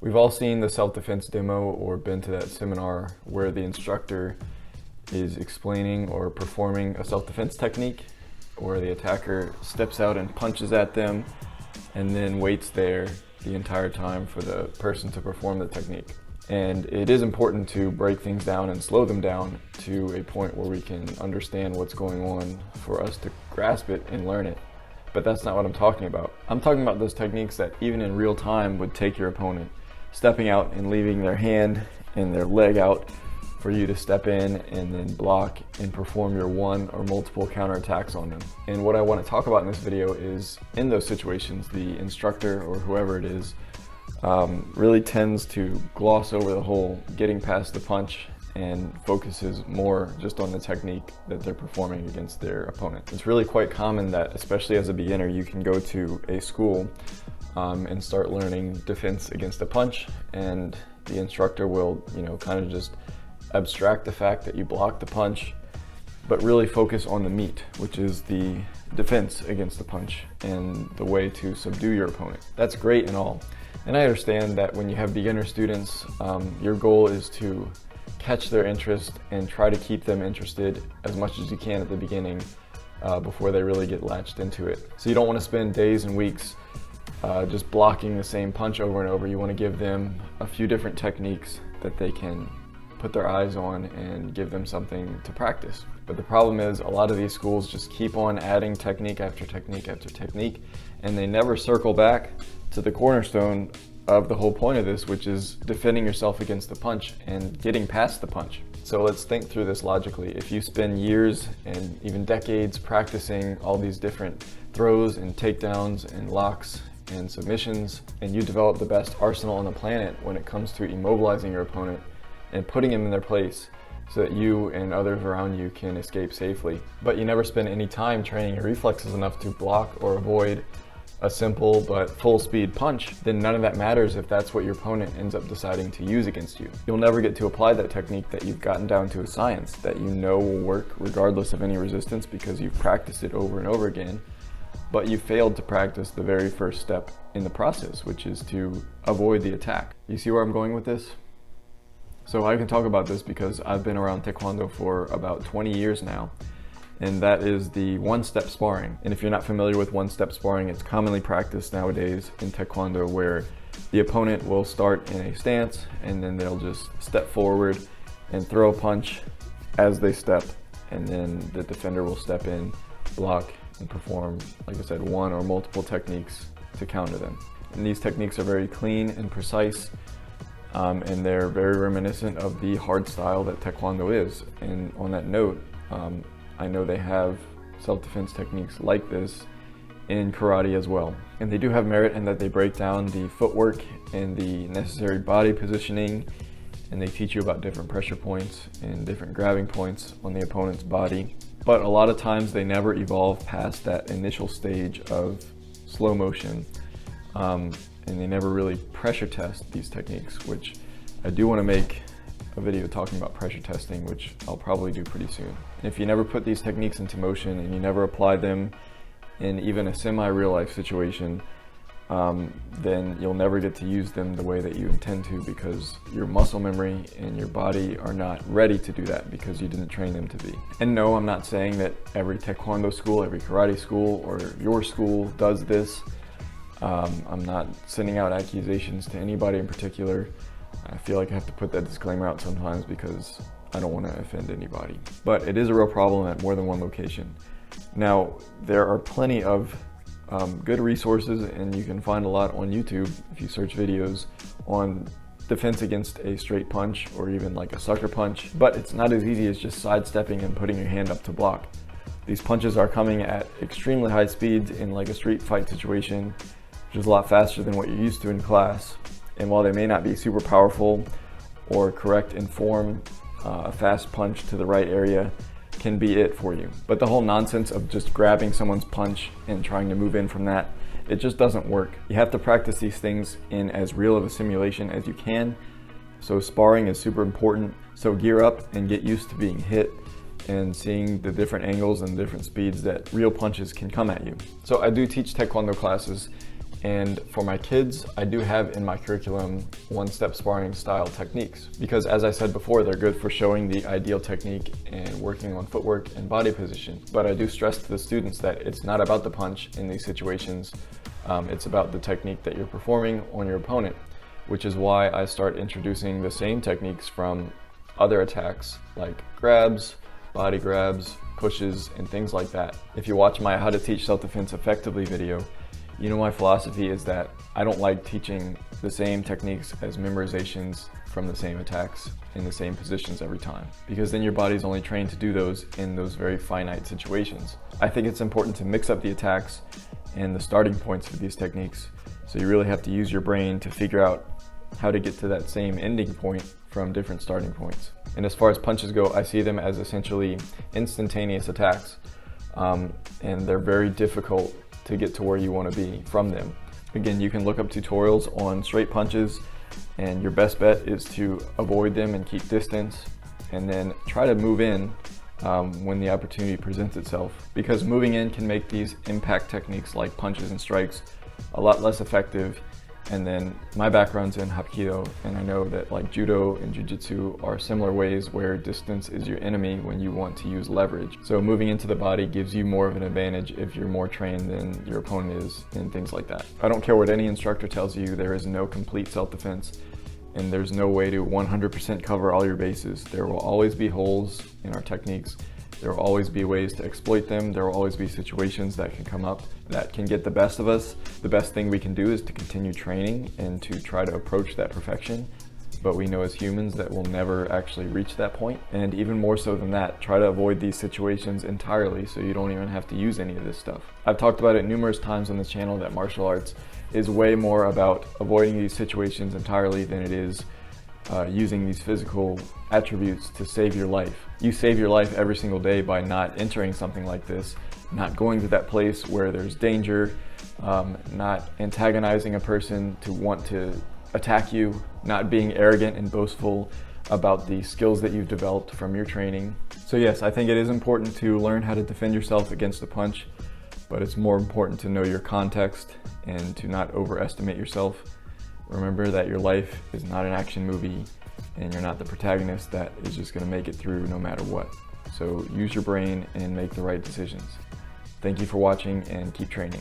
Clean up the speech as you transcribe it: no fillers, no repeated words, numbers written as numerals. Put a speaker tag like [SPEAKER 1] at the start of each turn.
[SPEAKER 1] We've all seen the self-defense demo or been to that seminar where the instructor is explaining or performing a self-defense technique where the attacker steps out and punches at them and then waits there the entire time for the person to perform the technique. And it is important to break things down and slow them down to a point where we can understand what's going on for us to grasp it and learn it. But that's not what I'm talking about. I'm talking about those techniques that even in real time would take your opponent stepping out and leaving their hand and their leg out for you to step in and then block and perform your one or multiple counterattacks on them. And what I want to talk about in this video is, in those situations, the instructor or whoever it is really tends to gloss over the whole getting past the punch and focuses more just on the technique that they're performing against their opponent. It's really quite common that, especially as a beginner, you can go to a school and start learning defense against a punch, and the instructor will, kind of just abstract the fact that you blocked the punch, but really focus on the meat, which is the defense against the punch and the way to subdue your opponent. That's great and all. And I understand that when you have beginner students, your goal is to catch their interest and try to keep them interested as much as you can at the beginning before they really get latched into it. So you don't want to spend days and weeks just blocking the same punch over and over. You want to give them a few different techniques that they can put their eyes on and give them something to practice. But the problem is, a lot of these schools just keep on adding technique after technique after technique, and they never circle back to the cornerstone of the whole point of this, which is defending yourself against the punch and getting past the punch. So let's think through this logically. If you spend years and even decades practicing all these different throws and takedowns and locks and submissions, and you develop the best arsenal on the planet when it comes to immobilizing your opponent and putting them in their place so that you and others around you can escape safely, but you never spend any time training your reflexes enough to block or avoid a simple but full speed punch, then none of that matters if that's what your opponent ends up deciding to use against you. You'll never get to apply that technique that you've gotten down to a science that you know will work regardless of any resistance because you've practiced it over and over again, but you failed to practice the very first step in the process, which is to avoid the attack. You see where I'm going with this? So I can talk about this because I've been around Taekwondo for about 20 years now, and that is the one-step sparring. And if you're not familiar with one-step sparring, it's commonly practiced nowadays in Taekwondo where the opponent will start in a stance and then they'll just step forward and throw a punch as they step, and then the defender will step in, block, and perform, like I said, one or multiple techniques to counter them. And these techniques are very clean and precise, and they're very reminiscent of the hard style that Taekwondo is. And on that note, I know they have self-defense techniques like this in karate as well. And they do have merit in that they break down the footwork and the necessary body positioning, and they teach you about different pressure points and different grabbing points on the opponent's body. But a lot of times they never evolve past that initial stage of slow motion, and they never really pressure test these techniques, which I do want to make a video talking about pressure testing, which I'll probably do pretty soon. And if you never put these techniques into motion and you never apply them in even a semi-real life situation, then you'll never get to use them the way that you intend to, because your muscle memory and your body are not ready to do that because you didn't train them to be. And no, I'm not saying that every Taekwondo school, every karate school, or your school does this. I'm not sending out accusations to anybody in particular. I feel like I have to put that disclaimer out sometimes because I don't want to offend anybody. But it is a real problem at more than one location. Now, there are plenty of good resources, and you can find a lot on YouTube if you search videos on defense against a straight punch or even like a sucker punch, but it's not as easy as just sidestepping and putting your hand up to block. These punches are coming at extremely high speeds in like a street fight situation, which is a lot faster than what you're used to in class. And while they may not be super powerful or correct in form, a fast punch to the right area can be it for you. But the whole nonsense of just grabbing someone's punch and trying to move in from that, it just doesn't work. You have to practice these things in as real of a simulation as you can. So sparring is super important. So gear up and get used to being hit and seeing the different angles and different speeds that real punches can come at you. So I do teach Taekwondo classes, And for my kids, I do have in my curriculum one-step sparring style techniques, because as I said before, they're good for showing the ideal technique and working on footwork and body position. But I do stress to the students that it's not about the punch in these situations, it's about the technique that you're performing on your opponent, which is why I start introducing the same techniques from other attacks like grabs, body grabs, pushes, and things like that. If you watch my How to Teach Self-Defense Effectively video, you know my philosophy is that I don't like teaching the same techniques as memorizations from the same attacks in the same positions every time, because then your body's only trained to do those in those very finite situations. I think it's important to mix up the attacks and the starting points for these techniques, so you really have to use your brain to figure out how to get to that same ending point from different starting points. And as far as punches go, I see them as essentially instantaneous attacks, and they're very difficult to get to where you want to be from them. Again, you can look up tutorials on straight punches, and your best bet is to avoid them and keep distance, and then try to move in when the opportunity presents itself, because moving in can make these impact techniques like punches and strikes a lot less effective. And then my background's in Hapkido, and I know that like Judo and Jiu-Jitsu are similar ways where distance is your enemy when you want to use leverage. So moving into the body gives you more of an advantage if you're more trained than your opponent is and things like that. I don't care what any instructor tells you, there is no complete self-defense, and there's no way to 100% cover all your bases. There will always be holes in our techniques. There will always be ways to exploit them. There will always be situations that can come up that can get the best of us. The best thing we can do is to continue training and to try to approach that perfection. But we know as humans that we'll never actually reach that point. And even more so than that, try to avoid these situations entirely so you don't even have to use any of this stuff. I've talked about it numerous times on this channel that martial arts is way more about avoiding these situations entirely than it is using these physical attributes to save your life. You save your life every single day by not entering something like this, not going to that place where there's danger, not antagonizing a person to want to attack you, not being arrogant and boastful about the skills that you've developed from your training. So yes, I think it is important to learn how to defend yourself against a punch, but it's more important to know your context and to not overestimate yourself. Remember that your life is not an action movie, and you're not the protagonist that is just going to make it through no matter what. So use your brain and make the right decisions. Thank you for watching, and keep training.